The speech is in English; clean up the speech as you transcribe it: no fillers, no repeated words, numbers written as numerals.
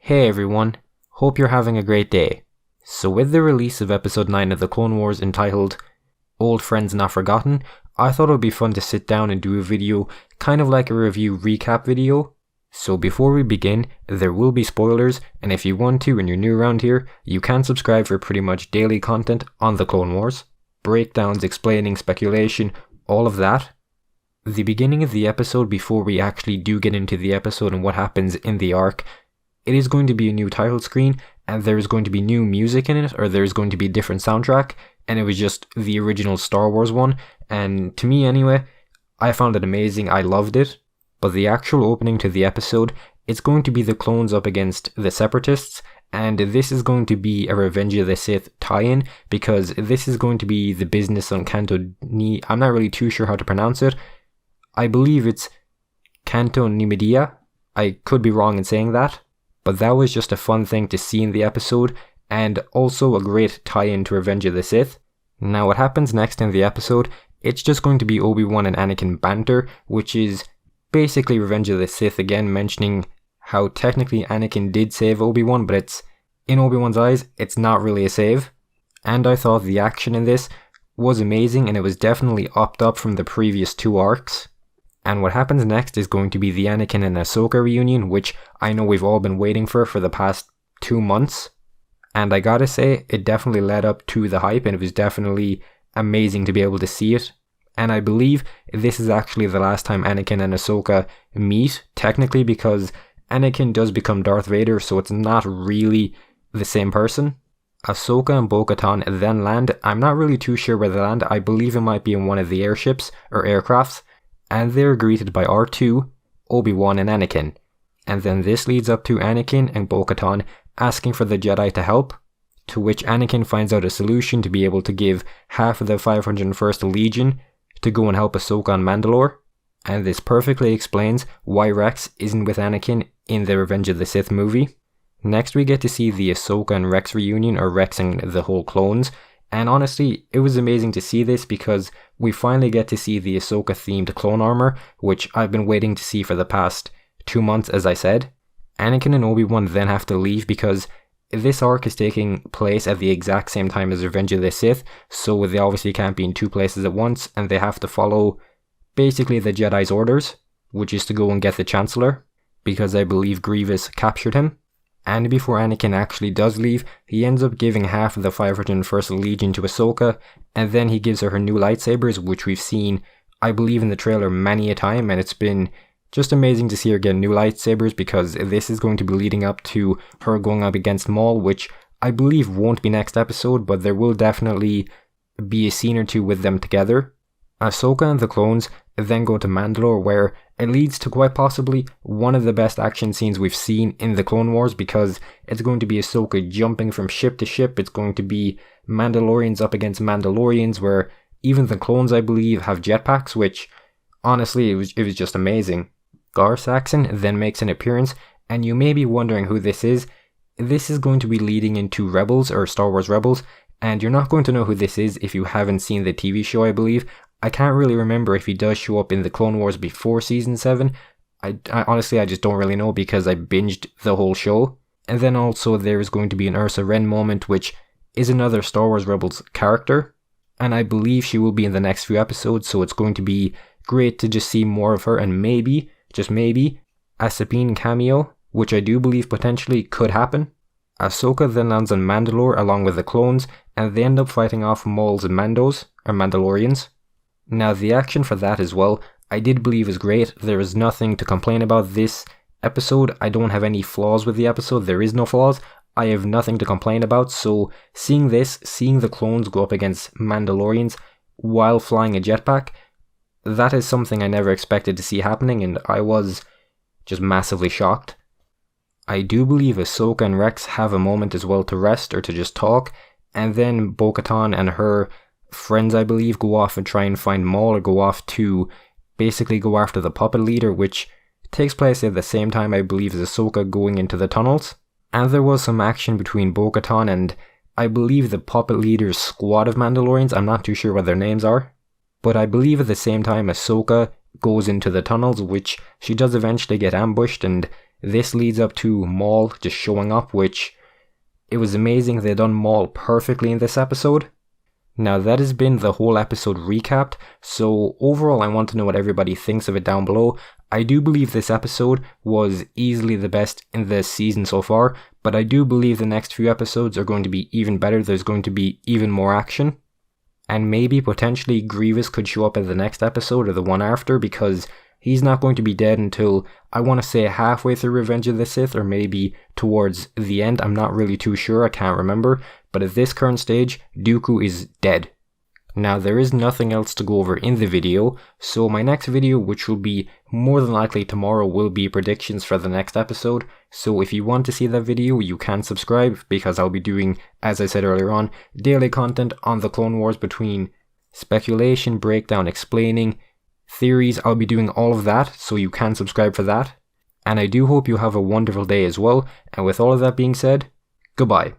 Hey everyone, hope you're having a great day. So with the release of episode 9 of the Clone Wars entitled Old Friends Not Forgotten, I thought it would be fun to sit down and do a video, kind of like a review recap video. So before we begin, there will be spoilers, and if you want to and you're new around here, you can subscribe for pretty much daily content on the Clone Wars. Breakdowns, explaining, speculation, all of that. The beginning of the episode, before we actually do get into the episode and what happens in the arc, it is going to be a new title screen, and there is going to be new music in it, or there is going to be a different soundtrack, and it was just the original Star Wars one, and to me anyway, I found it amazing, I loved it. But the actual opening to the episode, it's going to be the clones up against the Separatists, and this is going to be a Revenge of the Sith tie-in, because this is going to be the business on Canto Ni... I'm not really too sure how to pronounce it. I believe it's Canto Nimedia. I could be wrong in saying that. But that was just a fun thing to see in the episode, and also a great tie-in to Revenge of the Sith. Now what happens next in the episode, it's just going to be Obi-Wan and Anakin banter, which is basically Revenge of the Sith again, mentioning how technically Anakin did save Obi-Wan, but it's, in Obi-Wan's eyes, it's not really a save. And I thought the action in this was amazing, and it was definitely upped up from the previous two arcs. And what happens next is going to be the Anakin and Ahsoka reunion, which I know we've all been waiting for the past 2 months. And I gotta say, it definitely led up to the hype, and it was definitely amazing to be able to see it. And I believe this is actually the last time Anakin and Ahsoka meet, technically, because Anakin does become Darth Vader, so it's not really the same person. Ahsoka and Bo-Katan then land. I'm not really too sure where they land. I believe it might be in one of the airships or aircrafts. And they're greeted by R2, Obi-Wan and Anakin. And then this leads up to Anakin and Bo-Katan asking for the Jedi to help, to which Anakin finds out a solution to be able to give half of the 501st Legion to go and help Ahsoka on Mandalore. And this perfectly explains why Rex isn't with Anakin in the Revenge of the Sith movie. Next we get to see the Ahsoka and Rex reunion, or Rex and the whole clones. And honestly, it was amazing to see this because we finally get to see the Ahsoka themed clone armor, which I've been waiting to see for the past 2 months, as I said. Anakin and Obi-Wan then have to leave because this arc is taking place at the exact same time as Revenge of the Sith, so they obviously can't be in 2 places at once, and they have to follow basically the Jedi's orders, which is to go and get the Chancellor, because I believe Grievous captured him. And before Anakin actually does leave, he ends up giving half of the 501st Legion to Ahsoka, and then he gives her new lightsabers, which we've seen, I believe, in the trailer many a time, and it's been just amazing to see her get new lightsabers, because this is going to be leading up to her going up against Maul, which I believe won't be next episode, but there will definitely be a scene or two with them together. Ahsoka and the clones then go to Mandalore, where it leads to quite possibly one of the best action scenes we've seen in the Clone Wars, because it's going to be Ahsoka jumping from ship to ship. It's going to be Mandalorians up against Mandalorians, where even the clones, I believe, have jetpacks, which honestly, it was just amazing. Gar Saxon then makes an appearance, and you may be wondering who this is. This is going to be leading into Rebels, or Star Wars Rebels, and you're not going to know who this is if you haven't seen the TV show, I believe. I can't really remember if he does show up in the Clone Wars before Season 7. I honestly, I just don't really know because I binged the whole show. And then also there is going to be an Ursa Wren moment, which is another Star Wars Rebels character. And I believe she will be in the next few episodes, so it's going to be great to just see more of her, and maybe, just maybe, a Sabine cameo, which I do believe potentially could happen. Ahsoka then lands on Mandalore along with the clones, and they end up fighting off Maul's Mandalorians. Now the action for that as well, I did believe is great. There is nothing to complain about this episode. I don't have any flaws with the episode. There is no flaws. I have nothing to complain about. So seeing the clones go up against Mandalorians while flying a jetpack, that is something I never expected to see happening, and I was just massively shocked. I do believe Ahsoka and Rex have a moment as well to rest or to just talk, and then Bo-Katan and her friends, I believe, go off and try and find Maul, or go off to basically go after the puppet leader, which takes place at the same time, I believe, as Ahsoka going into the tunnels. And there was some action between Bo-Katan and, I believe, the puppet leader's squad of Mandalorians. I'm not too sure what their names are. But I believe at the same time Ahsoka goes into the tunnels, which she does eventually get ambushed, and this leads up to Maul just showing up, which it was amazing they done Maul perfectly in this episode. Now that has been the whole episode recapped, so overall I want to know what everybody thinks of it down below. I do believe this episode was easily the best in the season so far, but I do believe the next few episodes are going to be even better. There's going to be even more action. And maybe potentially Grievous could show up in the next episode or the one after, because he's not going to be dead until, I want to say, halfway through Revenge of the Sith, or maybe towards the end. I'm not really too sure, I can't remember. But at this current stage, Dooku is dead. Now there is nothing else to go over in the video, so my next video, which will be more than likely tomorrow, will be predictions for the next episode. So if you want to see that video, you can subscribe, because I'll be doing, as I said earlier on, daily content on the Clone Wars, between speculation, breakdown, explaining, theories. I'll be doing all of that, so you can subscribe for that. And I do hope you have a wonderful day as well, and with all of that being said, goodbye.